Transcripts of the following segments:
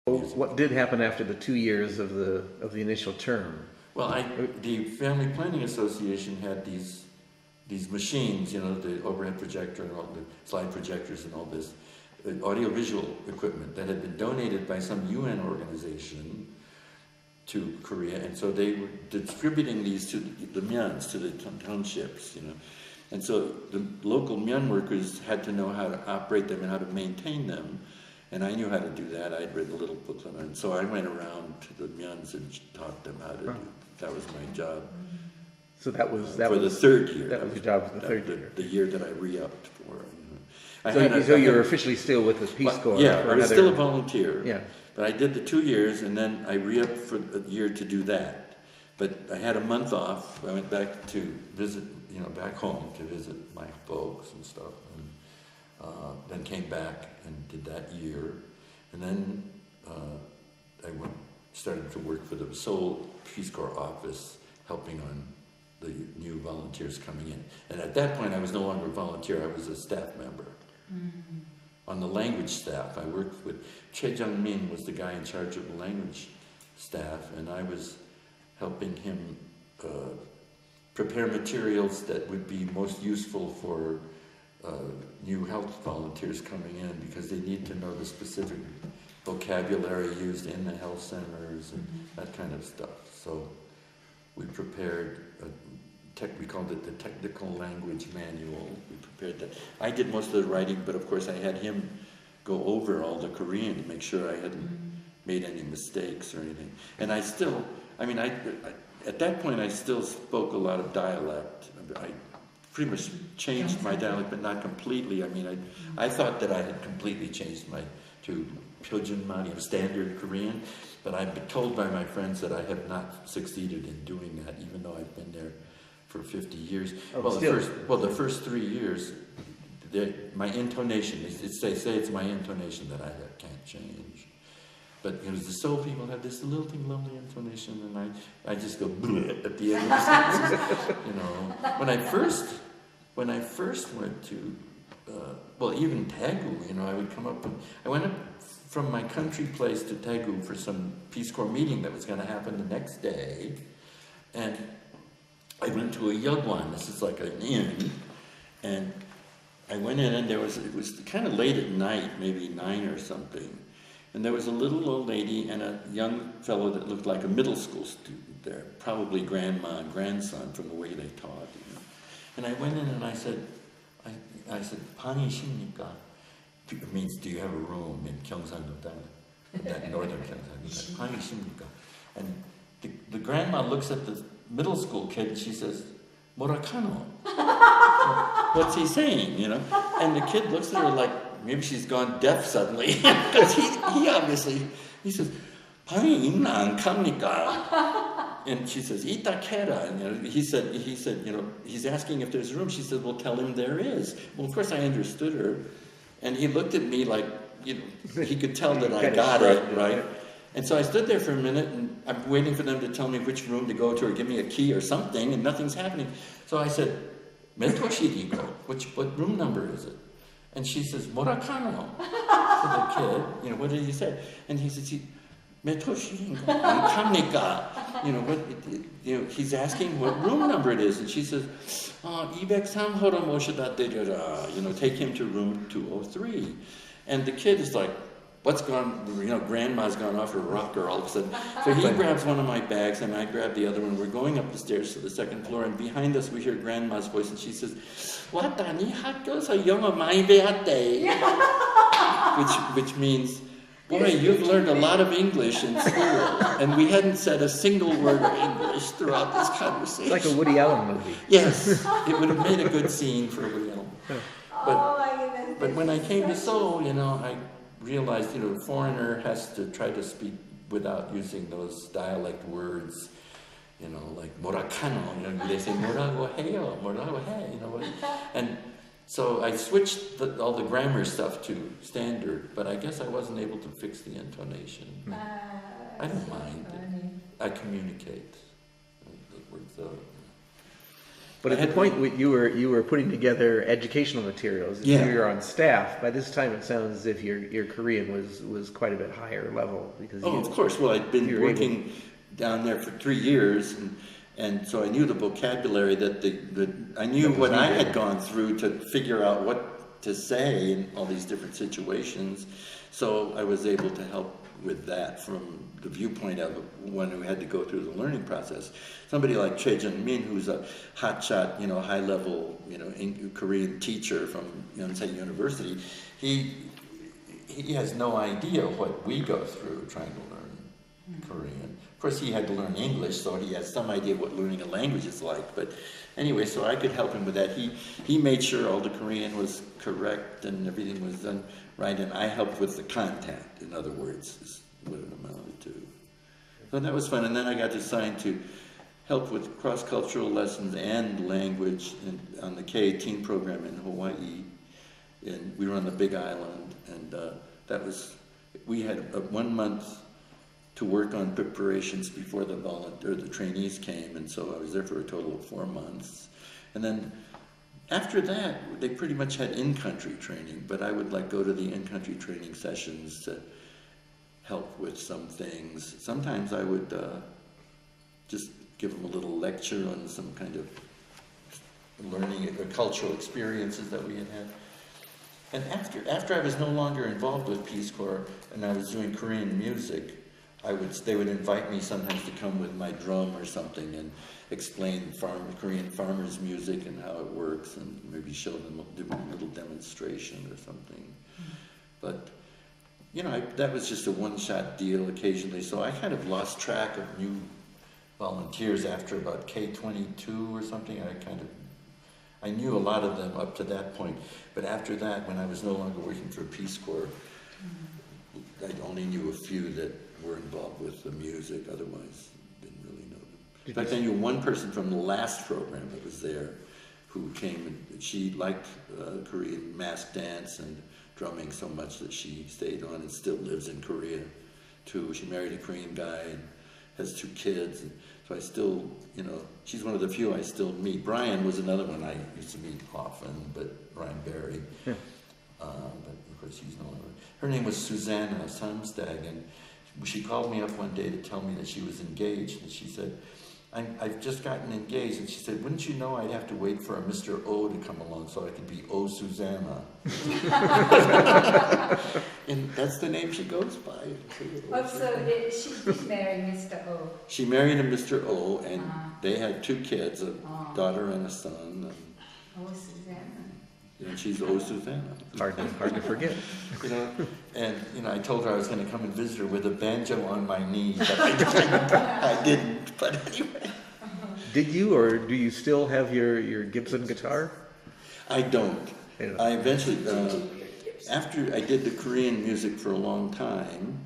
What did happen after the 2 years of the initial term? Well, the Family Planning Association had these machines, you know, the overhead projector and all the slide projectors and all this audiovisual equipment that had been donated by some UN organization to Korea, and so they were distributing these to the Myans, to the townships, you know. And so the local Myan workers had to know how to operate them and how to maintain them. And I knew how to do that. I'd written a little booklet. And so I went around to the Myans and taught them how to do it. That was my job. So that was the third year. That was your job for the third year. The year that I re-upped for. So you're officially still with the Peace Corps? Yeah, I was still a volunteer. Yeah. But I did the 2 years, and then I re-upped for a year to do that. But I had a month off. I went back to visit, you know, back home to visit my folks and stuff. And then came back and did that year. And then I started to work for the Seoul Peace Corps office, helping on the new volunteers coming in. And at that point, I was no longer a volunteer, I was a staff member. Mm-hmm. On the language staff, I worked with Che Jung-min was the guy in charge of the language staff, and I was helping him prepare materials that would be most useful for new health volunteers coming in, because they need to know the specific vocabulary used in the health centers and that kind of stuff. So we prepared we called it the Technical Language Manual. We prepared that. I did most of the writing, but of course I had him go over all the Korean to make sure I hadn't made any mistakes or anything. And I still, I mean, at that point I still spoke a lot of dialect. I pretty much changed my dialect, but not completely. I mean, I thought that I had completely changed to Pyojunmani, standard Korean, but I've been told by my friends that I have not succeeded in doing that, even though I've been there for 50 years. The first 3 years, my intonation, they say it's my intonation that I can't change. But you know, the Seoul people have this little thing, lovely intonation, and I just go bleh at the end of the sentence. You know, when I first went to, even Daegu, you know, I would come up I went up from my country place to Daegu for some Peace Corps meeting that was going to happen the next day, and I went to a yugwan. This is like an inn, and I went in, and it was kind of late at night, maybe 9 or something. And there was a little old lady and a young fellow that looked like a middle school student there, probably grandma and grandson from the way they taught. You know. And I went in and I said, "Pani shimnika?" It means, do you have a room in Gyeongsan-do, that northern Gyeongsan? Pani shimnika? And the grandma looks at the middle school kid and she says, "Morakano?" What's he saying? You know? And the kid looks at her like, maybe she's gone deaf suddenly, because he obviously, he says, "방이 있나 안 갑니까?" And she says, "Ita kera." And you know, he said, you know, he's asking if there's room. She said, "Well, tell him there is." Well, of course I understood her, and he looked at me like, you know, he could tell that I got it, right? And so I stood there for a minute, and I'm waiting for them to tell me which room to go to or give me a key or something, and nothing's happening. So I said, "Metoshirigo, what room number is it?" And she says, "Morakano," to the kid. You know, what did he say? And he says, "Metoshirigo, kamnika." You know, he's asking what room number it is. And she says, "203 호로 모셔다 드려라." You know, take him to room 203. And the kid is like, what's gone, you know, grandma's gone off her rocker all of a sudden. So he grabs one of my bags and I grab the other one. We're going up the stairs to the second floor, and behind us we hear grandma's voice, and she says, "Wata ni 학교에서 영어 많이 배웠대." Which means, boy, you've learned a lot of English in school. And we hadn't said a single word of English throughout this conversation. It's like a Woody Allen movie. Yes, it would have made a good scene for Woody Allen. But when I came to Seoul, you know, I realized, you know, a foreigner has to try to speak without using those dialect words, you know, like morakano, you know, they say morago heyo, morago he, you know, and so I switched all the grammar stuff to standard, but I guess I wasn't able to fix the intonation. I don't mind. I communicate. But at the point you were putting together educational materials, and Yeah. you were on staff. By this time, it sounds as if your Korean was quite a bit higher level because Oh, of course. Well, I'd been working down there for 3 years, and so I knew the vocabulary that I knew what I had gone through to figure out what to say in all these different situations. So I was able to help with that from the viewpoint of one who had to go through the learning process. Somebody like Choi Jung-min, who's a hotshot, high-level, Korean teacher from Yonsei University, he has no idea what we go through trying to learn Korean. Of course, he had to learn English, so he has some idea what learning a language is like. But anyway, so I could help him with that. He made sure all the Korean was correct and everything was done right, and I helped with the content, in other words, is what it amounted to. So that was fun, and then I got assigned to help with cross-cultural lessons and language on the K-18 program in Hawaii. And we were on the Big Island, and we had 1 month to work on preparations before the trainees came, and so I was there for a total of 4 months. And then after that, they pretty much had in-country training, but I would go to the in-country training sessions to help with some things. Sometimes I would just give them a little lecture on some kind of learning or cultural experiences that we had had. And after I was no longer involved with Peace Corps and I was doing Korean music, they would invite me sometimes to come with my drum or something and explain Korean farmers' music and how it works, and maybe show them a little demonstration or something. But that was just a one-shot deal occasionally. So I kind of lost track of new volunteers after about K-22 or something. I knew a lot of them up to that point, but after that, when I was no longer working for Peace Corps, I only knew a few that were involved with the music. Otherwise, didn't really know them. In fact, I knew one person from the last program that was there who came, and she liked Korean mask dance and drumming so much that she stayed on and still lives in Korea too. She married a Korean guy and has 2 kids. And so I still, she's one of the few I still meet. Brian was another one I used to meet often, but Brian Barry. Yeah. But of course he's no longer. Her name was Susanna Samstag, and she called me up one day to tell me that she was engaged, and she said, I've just gotten engaged, and she said, wouldn't you know I'd have to wait for a Mr. O to come along so I could be O Susanna. And that's the name she goes by. Oh, so she did marry Mr. O. She married a Mr. O, and they had 2 kids, a daughter and a son. O Susanna. And she's O Susanna. Hard to forget. And I told her I was going to come and visit her with a banjo on my knee, but I didn't. But anyway. Did you, or do you still have your Gibson guitar? I don't. Yeah. I eventually, after I did the Korean music for a long time,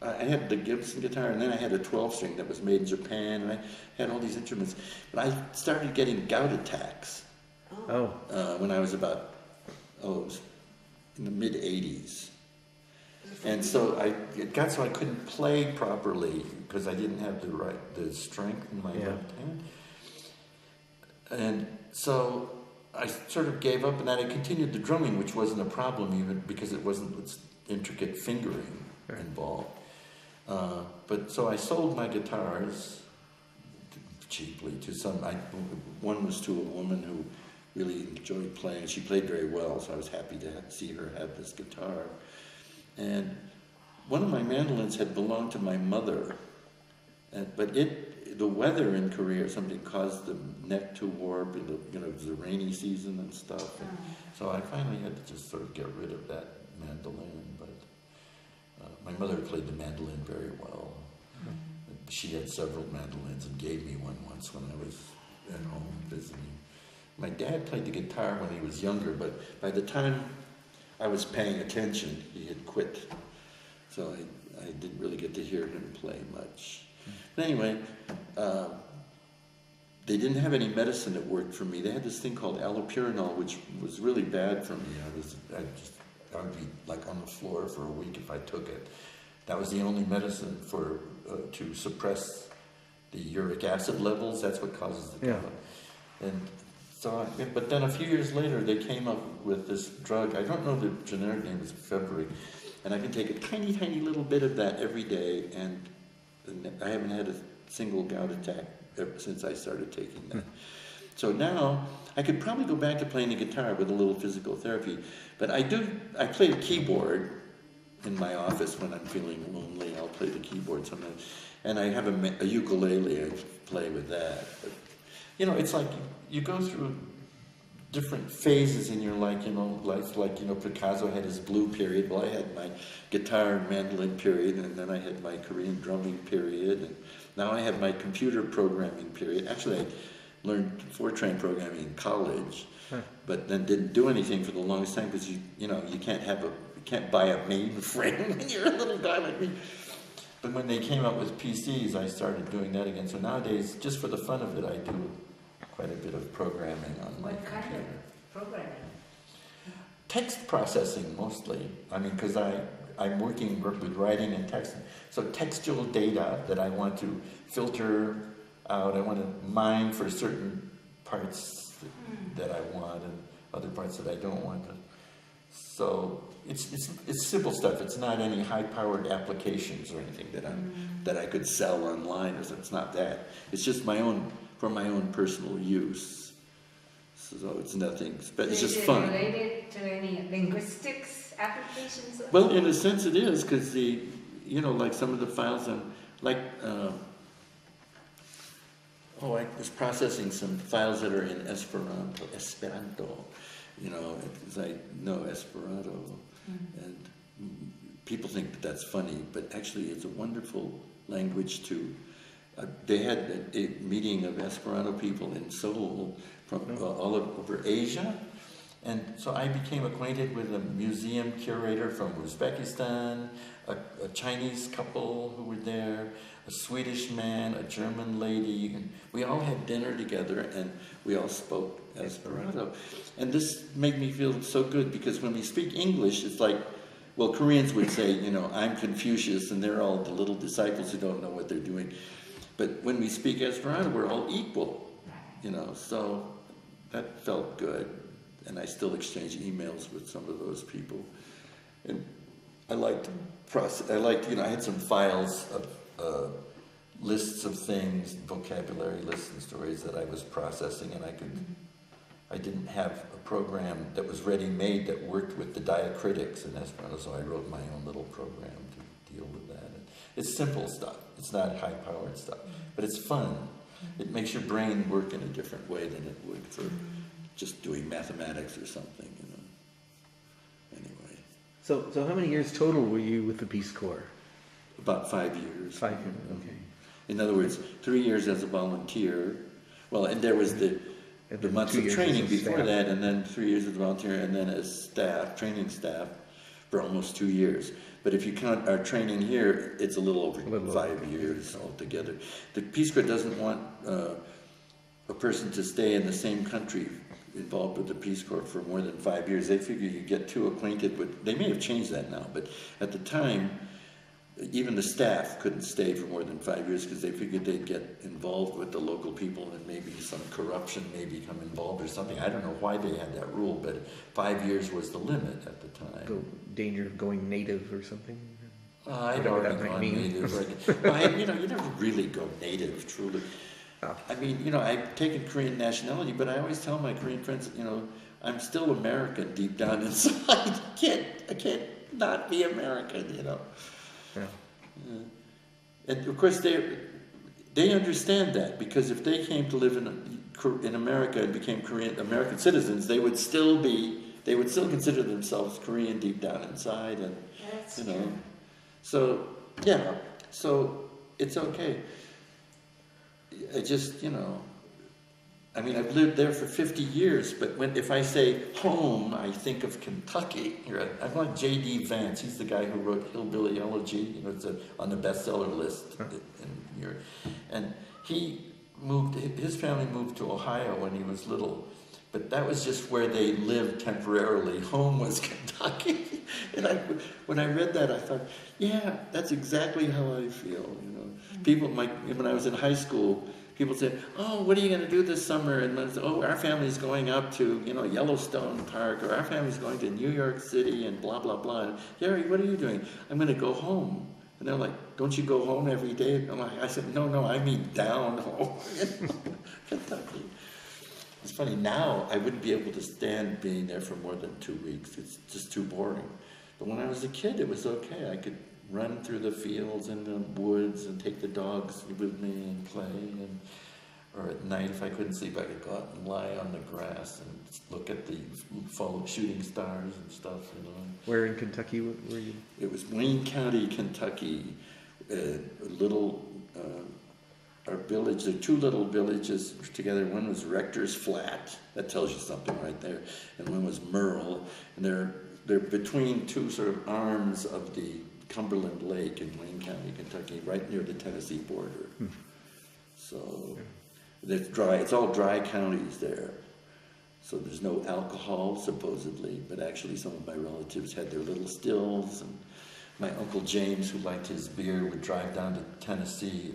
I had the Gibson guitar, and then I had a 12-string that was made in Japan, and I had all these instruments. But I started getting gout attacks. When I was about, in the mid-80s. And so it got so I couldn't play properly because I didn't have the strength in my left hand. And so I sort of gave up, and then I continued the drumming, which wasn't a problem even because it wasn't intricate fingering involved. But so I sold my guitars cheaply to one was to a woman who really enjoyed playing. She played very well, so I was happy to see her have this guitar. And one of my mandolins had belonged to my mother, but the weather in Korea or something caused the neck to warp, and it was the rainy season and stuff. And so I finally had to just sort of get rid of that mandolin. But my mother played the mandolin very well. She had several mandolins and gave me one once when I was at home visiting. My dad played the guitar when he was younger, but by the time I was paying attention, he had quit. So I didn't really get to hear him play much. But anyway, they didn't have any medicine that worked for me. They had this thing called allopurinol, which was really bad for me. I would be like on the floor for a week if I took it. That was the only medicine to suppress the uric acid levels. That's what causes the gout. And so, but then a few years later, they came up with this drug. I don't know the generic name, it's February. And I can take a tiny, tiny little bit of that every day, and I haven't had a single gout attack ever since I started taking that. So now, I could probably go back to playing the guitar with a little physical therapy, but I play the keyboard in my office when I'm feeling lonely. I'll play the keyboard sometimes. And I have a ukulele, I play with that. But, you know, it's like you go through different phases in your life, like Picasso had his blue period. Well, I had my guitar and mandolin period, and then I had my Korean drumming period, and now I have my computer programming period. Actually, I learned Fortran programming in college, but then didn't do anything for the longest time because you can't buy a mainframe when you're a little guy like me. But when they came up with PCs, I started doing that again. So nowadays, just for the fun of it, I do quite a bit of programming on my computer. What kind of programming? Text processing mostly. I mean, because I'm working with writing and texting. So textual data that I want to filter out, I want to mine for certain parts that I want and other parts that I don't want to. So it's simple stuff. It's not any high-powered applications or anything that I could sell online. It's not that. It's just for my own personal use. So it's nothing. It's just fun. Is it related to any linguistics applications? Well, in a sense, it is because like some of the files I was processing some files that are in Esperanto. Because I know Esperanto, and people think that's funny, but actually it's a wonderful language too. They had a meeting of Esperanto people in Seoul from all over Asia, and so I became acquainted with a museum curator from Uzbekistan, a Chinese couple who were there, a Swedish man, a German lady, and we all had dinner together and we all spoke Esperanto. And this made me feel so good because when we speak English, it's like, well, Koreans would say, I'm Confucius and they're all the little disciples who don't know what they're doing. But when we speak Esperanto, we're all equal, so that felt good. And I still exchange emails with some of those people. And I had some files of lists of things, vocabulary lists and stories that I was processing, and I didn't have a program that was ready-made that worked with the diacritics in Esperanto, so I wrote my own little program to deal with that. And it's simple stuff. It's not high-powered stuff, but it's fun. It makes your brain work in a different way than it would for just doing mathematics or something, Anyway. So how many years total were you with the Peace Corps? About 5 years. 5 years, okay. In other words, 3 years as a volunteer. Well, and there was the months of training before staff. that, and then 3 years as a volunteer, and then as training staff for almost 2 years. But if you count our training here, it's a little over 5 years altogether. The Peace Corps doesn't want a person to stay in the same country involved with the Peace Corps for more than 5 years. They figure you get too acquainted with, they may have changed that now, but at the time, even the staff couldn't stay for more than 5 years because they figured they'd get involved with the local people and maybe some corruption may become involved or something. I don't know why they had that rule, but 5 years was the limit at the time. The danger of going native or something? I'd already gone native. Well, you never really go native, truly. Oh. I mean, I've taken Korean nationality, but I always tell my Korean friends, I'm still American deep down inside. I can't not be American, Yeah. And of course, they understand that because if they came to live in America and became American citizens, they would still consider themselves Korean deep down inside, and That's true. So it's okay. I just I've lived there for 50 years, but if I say home, I think of Kentucky. I'm like J.D. Vance. He's the guy who wrote Hillbilly Elegy. It's on the bestseller list in Europe. And his family moved to Ohio when he was little But that was just where they lived temporarily. Home was Kentucky. And when I read that, I thought, yeah, that's exactly how I feel. People, when I was in high school, people said, "Oh, what are you going to do this summer?" And I said, "Oh, our family's going up to Yellowstone Park, or our family's going to New York City, and blah blah blah." And, "Gary, what are you doing?" "I'm going to go home." And they're like, "Don't you go home every day?" I said, "No, I mean down home." Kentucky. It's funny, now I wouldn't be able to stand being there for more than 2 weeks. It's just too boring. But when I was a kid, it was okay. I could run through the fields and the woods and take the dogs with me and play. Or at night, if I couldn't sleep, I could go out and lie on the grass and look at the fall shooting stars and stuff. Where in Kentucky were you? It was Wayne County, Kentucky. Our village, there are 2 little villages together. One was Rector's Flat, that tells you something right there, and one was Merle, and they're between 2 sort of arms of the Cumberland Lake in Wayne County, Kentucky, right near the Tennessee border. So it's dry. It's all dry counties there. So there's no alcohol, supposedly, but actually some of my relatives had their little stills, and my Uncle James, who liked his beer, would drive down to Tennessee,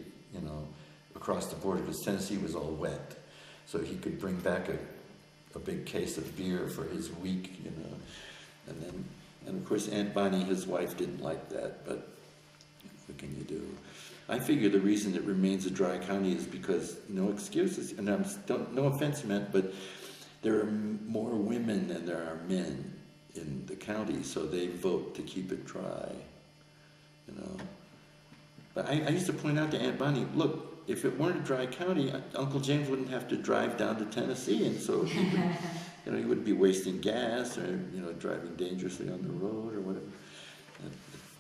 across the border, because Tennessee was all wet. So he could bring back a big case of beer for his week, And of course, Aunt Bonnie, his wife, didn't like that, but what can you do? I figure the reason it remains a dry county is because, no excuses, and no offense meant, but there are more women than there are men in the county, so they vote to keep it dry, But I used to point out to Aunt Bonnie, look, if it weren't a dry county, Uncle James wouldn't have to drive down to Tennessee, and so he wouldn't be wasting gas or driving dangerously on the road or whatever.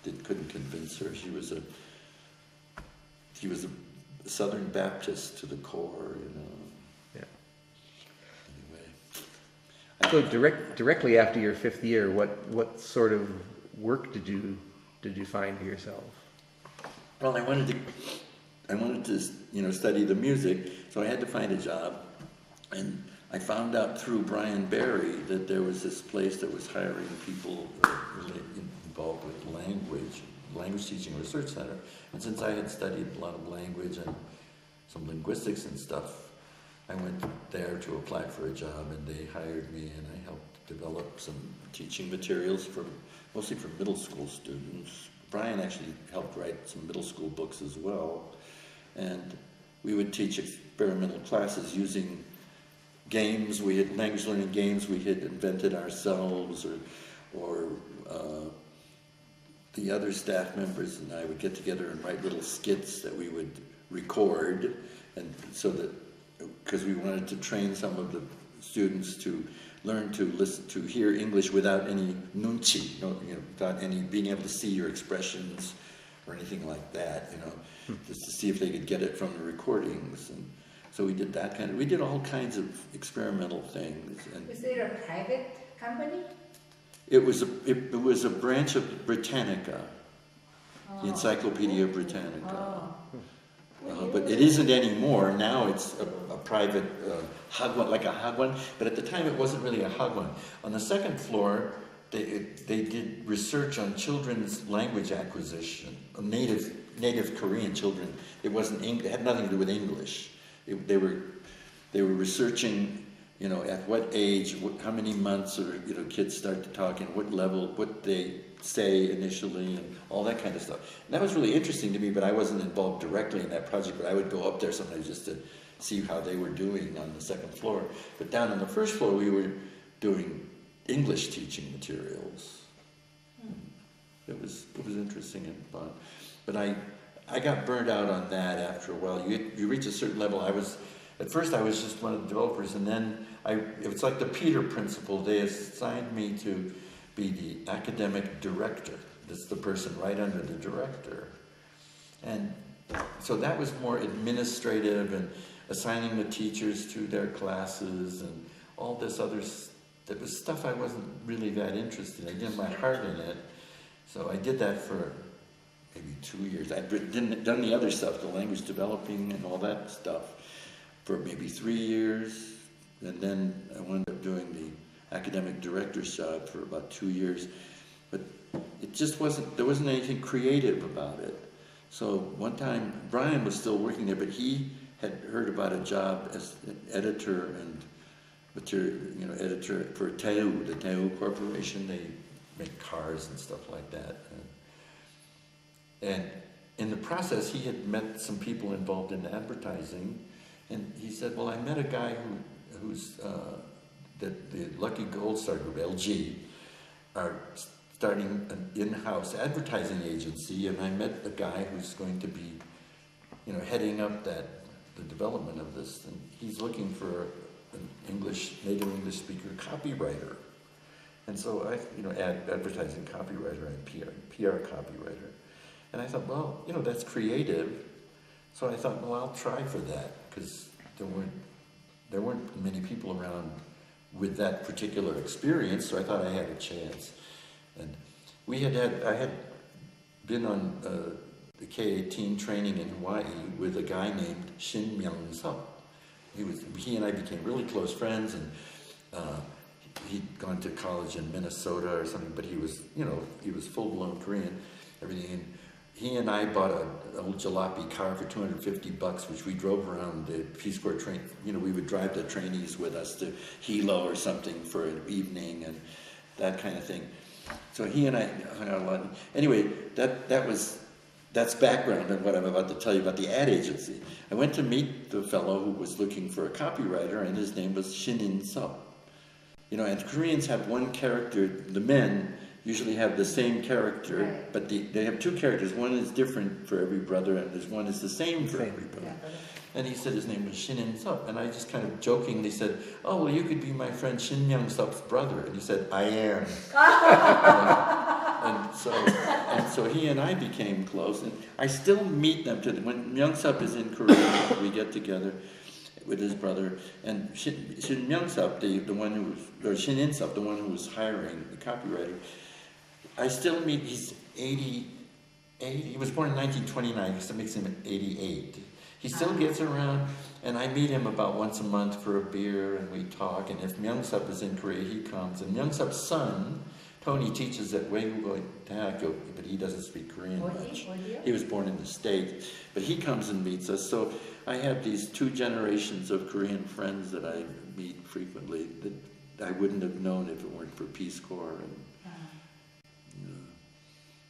It couldn't convince her. He was a Southern Baptist to the core, Yeah. Anyway. So directly after your 5th year, what sort of work did you find for yourself? Well, I wanted to study the music, so I had to find a job, and I found out through Brian Barry that there was this place that was hiring people really involved with language teaching research center. And since I had studied a lot of language and some linguistics and stuff, I went there to apply for a job, and they hired me, and I helped develop some teaching materials mostly for middle school students. Brian actually helped write some middle school books as well. And we would teach experimental classes using games. We had language learning games we had invented ourselves, or the other staff members and I would get together and write little skits that we would record, and so that, because we wanted to train some of the students to learn to listen, to hear English without any nunchi, without any being able to see your expressions or anything like that, just to see if they could get it from the recordings. And so we did that we did all kinds of experimental things. And was it a private company? it was a branch of Britannica, the Encyclopedia Britannica. But it isn't anymore. Now it's a private hagwon, like a hagwon. But at the time, it wasn't really a hagwon. On the 2nd floor, they did research on children's language acquisition, native Korean children. It had nothing to do with English. They were researching, at what age, how many months, or kids start to talk, and what level, what they say initially, and all that kind of stuff. And that was really interesting to me, but I wasn't involved directly in that project. But I would go up there sometimes just to see how they were doing on the 2nd floor. But down on the 1st floor, we were doing English teaching materials. It was interesting and fun. But I got burned out on that after a while. You reach a certain level. At first I was just one of the developers, and then it's like the Peter principle. They assigned me to be the academic director. That's the person right under the director. And so that was more administrative and assigning the teachers to their classes and all this other that was stuff I wasn't really that interested in. I didn't have my heart in it. So I did that for maybe 2 years. I'd done the other stuff, the language developing and all that stuff, for maybe 3 years. And then I wanted to doing the academic director's job for about 2 years, but it just there wasn't anything creative about it. So one time, Brian was still working there, but he had heard about a job as an editor and editor for Teu, the Teu Corporation. They make cars and stuff like that. And in the process, he had met some people involved in advertising, and he said, well, I met a guy who's the Lucky Gold Star Group, LG, are starting an in-house advertising agency, and I met a guy who's going to be, heading up the development of this, and he's looking for an native English speaker copywriter. And so I, advertising copywriter and PR copywriter. And I thought, well, that's creative. So I thought, well, I'll try for that, because there weren't many people around with that particular experience, so I thought I had a chance. And I had been on the K-18 training in Hawaii with a guy named Shin Myung-sup. He and I became really close friends, and he'd gone to college in Minnesota or something, but he was full-blown Korean, everything. And he and I bought an old jalopy car for $250, which we drove around the Peace Corps train. We would drive the trainees with us to Hilo or something for an evening and that kind of thing. So he and I hung out a lot. Anyway, that's background on what I'm about to tell you about the ad agency. I went to meet the fellow who was looking for a copywriter, and his name was Shin In-sup. And Koreans have one character. The men usually have the same character, right. But they have two characters. One is different for every brother, and there's one is the same for every brother. Yeah. And he said his name was Shin In-sup, and I just kind of jokingly said, "Oh, well, you could be my friend Shin Myung-sup's brother." And he said, "I am." and so he and I became close, and I still meet them when Myung-sup is in Korea. We get together with his brother, and Shin Myung-sup, Shin In-sup, the one who was hiring the copywriter. I still meet. He's 80. He was born in 1929, so that makes him 88. He still gets around, and I meet him about once a month for a beer, and we talk. And if Myung-sup is in Korea, he comes. And Myung-sup's son, Tony, teaches at Weigugo Daehakkyo, but he doesn't speak Korean much. He was born in the States, but he comes and meets us. So I have these two generations of Korean friends that I meet frequently that I wouldn't have known if it weren't for Peace Corps.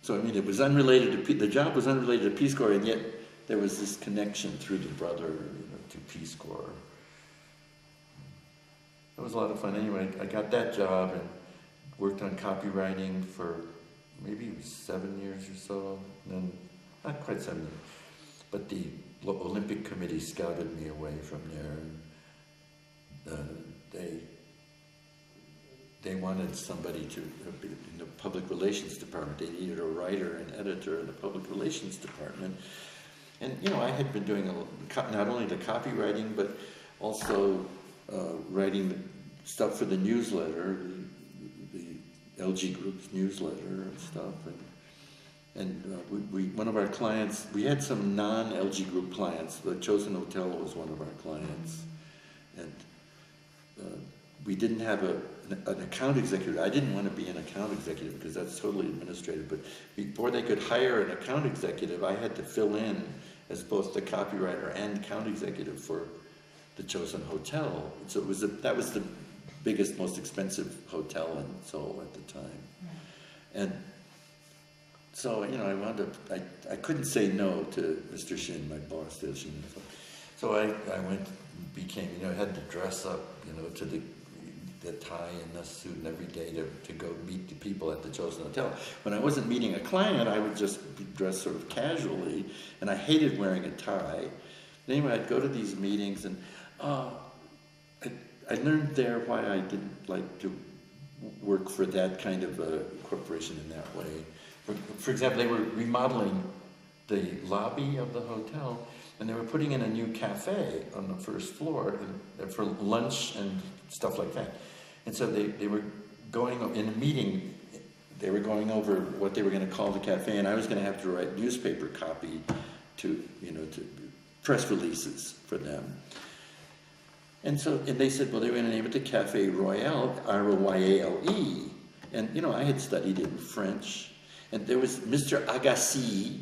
So I mean, it was unrelated to the job was unrelated to Peace Corps, and yet there was this connection through the brother, to Peace Corps. It was a lot of fun. Anyway, I got that job and worked on copywriting for maybe 7 years or so. And then, not quite 7 years, but the Olympic Committee scouted me away from there. And they wanted somebody to in the public relations department. They needed a writer and editor in the public relations department. And I had been doing not only the copywriting, but also writing stuff for the newsletter, the LG Group's newsletter and stuff. And one of our clients, we had some non-LG Group clients. The Chosen Hotel was one of our clients, and we didn't have an account executive. I didn't want to be an account executive because that's totally administrative. But before they could hire an account executive, I had to fill in as both the copywriter and account executive for the Chosen Hotel. So that was the biggest, most expensive hotel in Seoul at the time. Yeah. And so, I wound up, I couldn't say no to Mr. Shin, my boss there, Shin. So I went, became, had to dress up, to the tie and the suit and every day to go meet the people at the Chosen Hotel. When I wasn't meeting a client, I would just be dressed sort of casually, and I hated wearing a tie. Anyway, I'd go to these meetings, and I learned there why I didn't like to work for that kind of a corporation in that way. For example, they were remodeling the lobby of the hotel, and they were putting in a new cafe on the first floor for lunch and stuff like that. And so they were going, in a meeting, they were going over what they were going to call the cafe, and I was going to have to write newspaper copy to press releases for them. And they said, well, they were going to name it the Cafe Royale, R-O-Y-A-L-E. And, you know, I had studied in French. And there was Mr. Agassi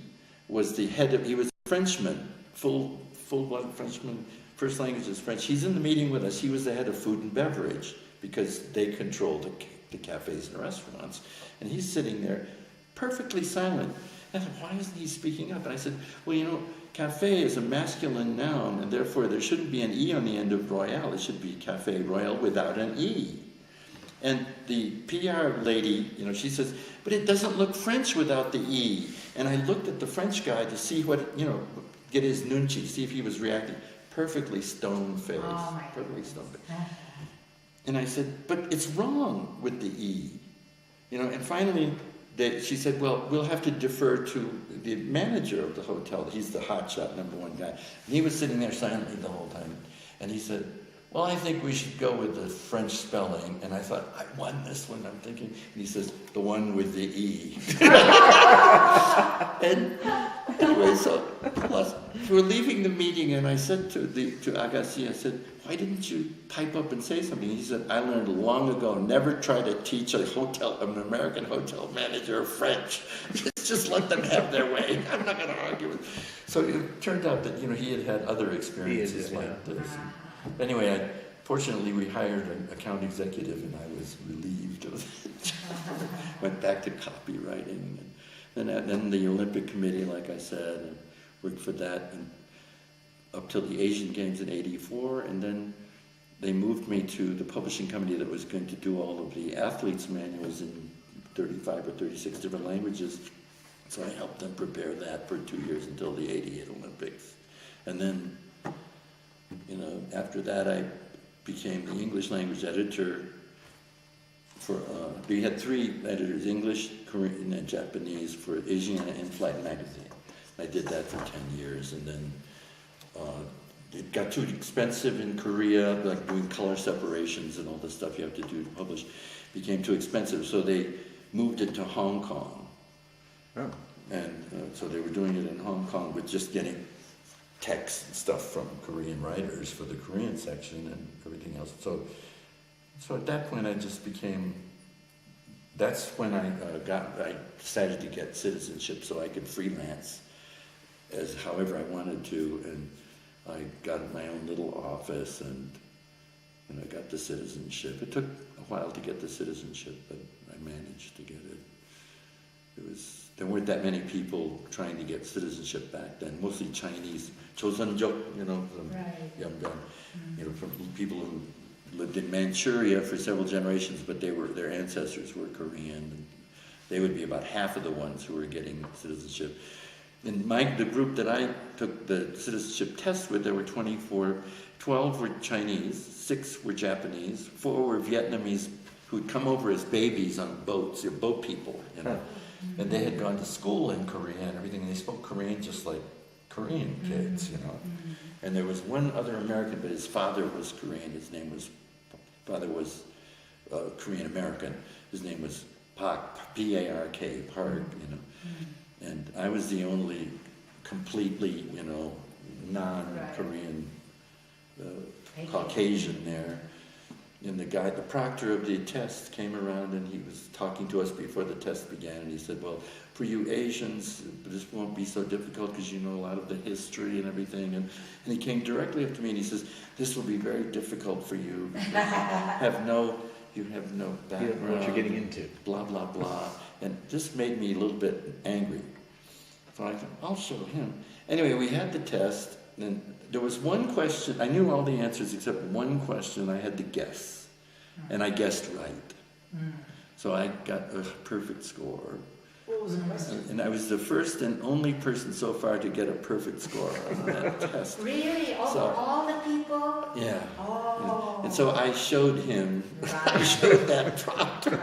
was the head of, he was a Frenchman, full-blood Frenchman, first language is French. He's in the meeting with us. He was the head of food and beverage because they controlled the cafes and restaurants. And he's sitting there perfectly silent. I said, why isn't he speaking up? And I said, well, you know, cafe is a masculine noun, and therefore there shouldn't be an E on the end of Royale. It should be Cafe Royale without an E. And the PR lady, you know, she says, but it doesn't look French without the E. And I looked at the French guy to see what, you know, get his nunchi, see if he was reacting. Perfectly stone-faced, perfectly stone-faced. And I said, but it's wrong with the E. You know, and finally, she said, well, we'll have to defer to the manager of the hotel. He's the hotshot #1 guy. And he was sitting there silently the whole time. And he said, well, I think we should go with the French spelling. And I thought, I won this one, I'm thinking. And he says, the one with the E. And anyway, so we're leaving the meeting, and I said to Agassi, I said, why didn't you pipe up and say something? He said, I learned long ago, never try to teach an American hotel manager French. Just let them have their way. I'm not going to argue with. So it turned out that, you know, he had other experiences like this. Anyway, fortunately, we hired an account executive, and I was relieved of it. Went back to copywriting, and then the Olympic Committee, like I said, and worked for that and up till the Asian Games in '84, and then they moved me to the publishing company that was going to do all of the athletes' manuals in 35 or 36 different languages. So I helped them prepare that for 2 years until the '88 Olympics, and then, you know, after that, I became the English language editor for, we had 3 editors, English, Korean, and Japanese for Asiana In-Flight magazine. I did that for 10 years, and then it got too expensive in Korea, like doing color separations and all the stuff you have to do to publish, became too expensive, so they moved it to Hong Kong. Oh. And so they were doing it in Hong Kong, but just getting text and stuff from Korean writers for the Korean section and everything else. So at that point, I just became. That's when I decided to get citizenship so I could freelance as however I wanted to, and I got my own little office and I got the citizenship. It took a while to get the citizenship, but I managed to get it. There weren't that many people trying to get citizenship back then, mostly Chinese, Chosunjok, you know, Yamgan, you know, from people who lived in Manchuria for several generations, but their ancestors were Korean, and they would be about half of the ones who were getting citizenship. In the group that I took the citizenship test with, there were 24, 12 were Chinese, 6 were Japanese, 4 were Vietnamese who'd come over as babies on boats, they're boat people, you know. And they had gone to school in Korea and everything, and they spoke Korean just like Korean kids, you know. And there was one other American, but his father was Korean. Father was Korean American. His name was Park, P-A-R-K, Park, you know. And I was the only completely, you know, non-Korean Caucasian there. And the proctor of the test came around, and he was talking to us before the test began, and he said, well, for you Asians, this won't be so difficult because you know a lot of the history and everything. And he came directly up to me and he says, this will be very difficult for you. You have no background. You don't know what you're getting into. Blah, blah, blah. And this made me a little bit angry. So I thought, I'll show him. Anyway, we had the test, and there was one question. I knew all the answers except one question I had to guess. And I guessed right. So I got a perfect score. What was the question? And I was the first and only person so far to get a perfect score on that test. Really? All the people? Yeah. Oh. And so I showed him, I showed that proctor.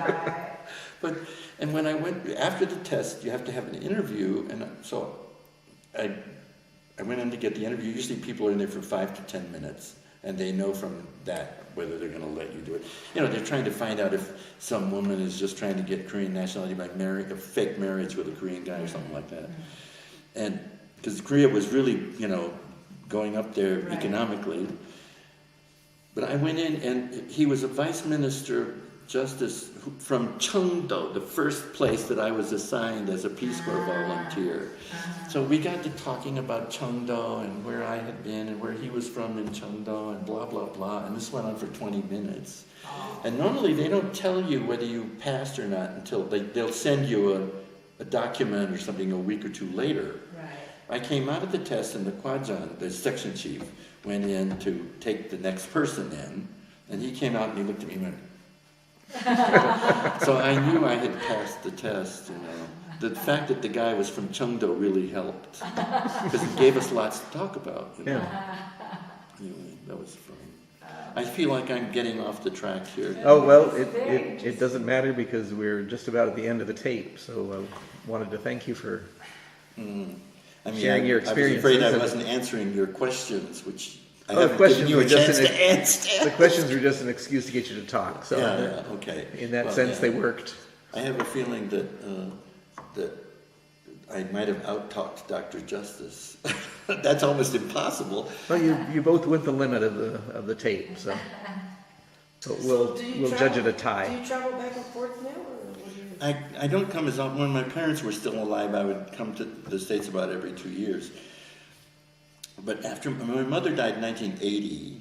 And when I went, after the test, you have to have an interview, and so I went in to get the interview. Usually people are in there for 5 to 10 minutes, and they know from that whether they're going to let you do it. You know, they're trying to find out if some woman is just trying to get Korean nationality by marrying a fake marriage with a Korean guy or something like that. And because Korea was really, you know, going up there economically. But I went in, and he was a vice minister of justice from Chengdu, the first place that I was assigned as a Peace Corps volunteer. So we got to talking about Chengdu and where I had been and where he was from in Chengdu and blah, blah, blah. And this went on for 20 minutes. And normally they don't tell you whether you passed or not until they'll send you a document or something a week or two later. Right. I came out of the test, and the Kwajan, the section chief, went in to take the next person in, and he came out and he looked at me and went, so I knew I had passed the test, you know. The fact that the guy was from Chengdu really helped, because it gave us lots to talk about, you know. Yeah. Anyway, that was fun. I feel like I'm getting off the track here. Oh, well, It's very it interesting. doesn't matter because we're just about at the end of the tape, so I wanted to thank you for I mean, sharing your I was afraid I experiences. wasn't answering your questions, which I Oh, the haven't questions given you a were just chance an- to answer. The questions were just an excuse to get you to talk, so Yeah, okay. in that Well, sense, yeah. they worked. I have a feeling that that I might have out-talked Dr. Justice. That's almost impossible. Well, you both went the limit of the tape, so we'll So do you judge travel- it a Do tie. you travel back and forth now, or what do you? I don't come as often. When my parents were still alive, I would come to the States about every 2 years. But after my mother died in 1980,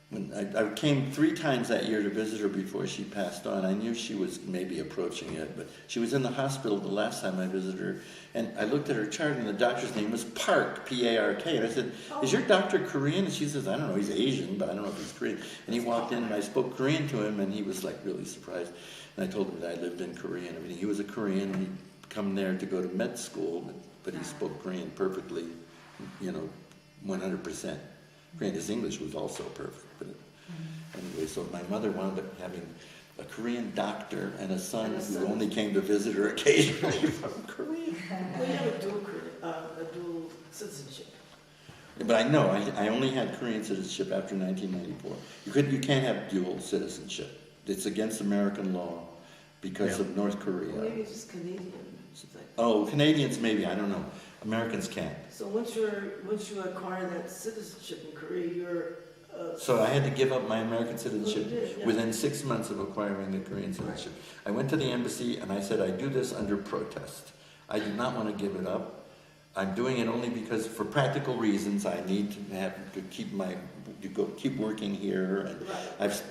when I came 3 times that year to visit her before she passed on. I knew she was maybe approaching it, but she was in the hospital the last time I visited her. And I looked at her chart, and the doctor's name was Park, P-A-R-K. And I said, "Is your doctor Korean?" And she says, "I don't know, he's Asian, but I don't know if he's Korean." And he walked in, and I spoke Korean to him, and he was like really surprised. And I told him that I lived in Korea and everything. He was a Korean, and he'd come there to go to med school, but he spoke Korean perfectly, you know, 100%. Korean. His English was also perfect. But anyway, so my mother wound up having a Korean doctor and a son who only came to visit her occasionally from Korea. Well, you have a dual citizenship. But I know, I only had Korean citizenship after 1994. You can't have dual citizenship. It's against American law because of North Korea. Maybe it's just Canadian. It's like- Oh, Canadians maybe, I don't know. Americans can't. So once you acquire that citizenship in Korea, you're. So I had to give up my American citizenship Well, you did, yeah. within 6 months of acquiring the Korean citizenship. I went to the embassy and I said, I do this under protest. I do not want to give it up. I'm doing it only because, for practical reasons, I need to keep working here. And Right. I've